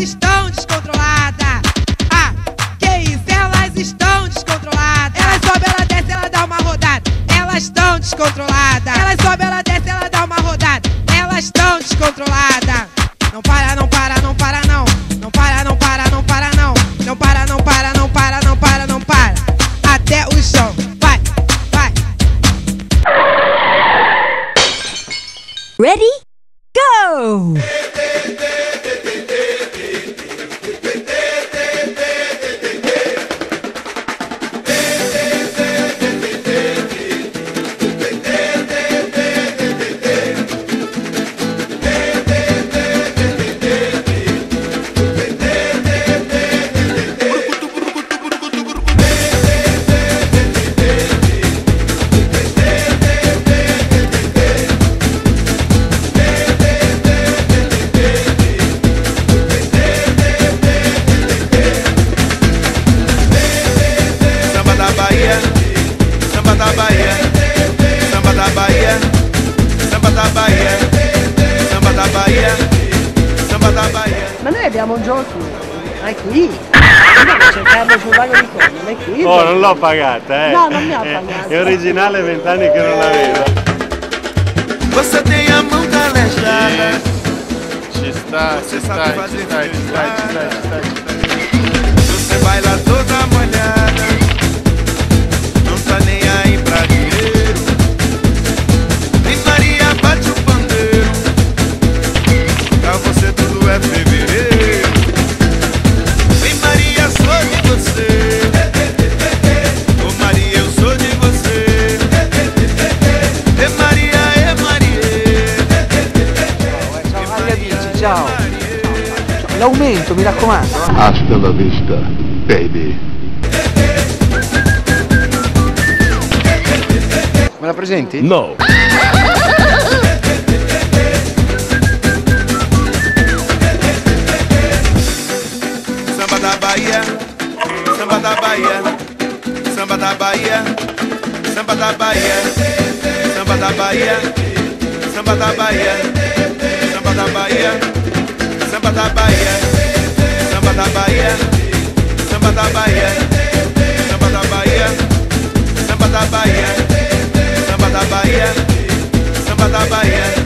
estão descontroladas. Ah, que isso, elas estão descontroladas. Ela sobe, ela desce, ela dá uma rodada. Elas estão descontroladas. Ela sobe, ela desce, ela dá uma rodada. Elas estão descontroladas. Não para, não para, não para não. Não para, não para, não para não. Não para, não para, não para, não para, não para. Até o chão. Vai, vai. Ready? Go! Samba da Bahia, samba da Bahia, samba da Bahia, samba da Bahia, samba da Bahia. Ma noi abbiamo un gioco, è qui. Dobbiamo cercarlo sul lago di Como, non è qui. Oh, non l'ho pagata, eh. No, non mi ha pagato. È originale, 20 anni che non l'avevo. Você tem a mão calejada. Ci sta, ci sta, ci sta, ci sta. Você baila toda molhada. Não tá nem aí pra dinheiro. Nem Maria bate o pandeiro. Pra você tudo é fevereiro. Vem Maria, sou de você. Ô Maria, eu sou de você. É Maria, é Maria. Ciao Maria Dici, ciao. L'aumento, mi raccomando. Hasta la vista, baby. Me la presenti? No. Samba da Bahia, samba da Bahia, samba da Bahia, samba da Bahia, samba da Bahia, samba da Bahia, samba da Bahia, samba da Bahia, samba da Bahia, samba da Bahia, samba da Bahia, samba da Bahia, samba da Bahia, samba da Bahia.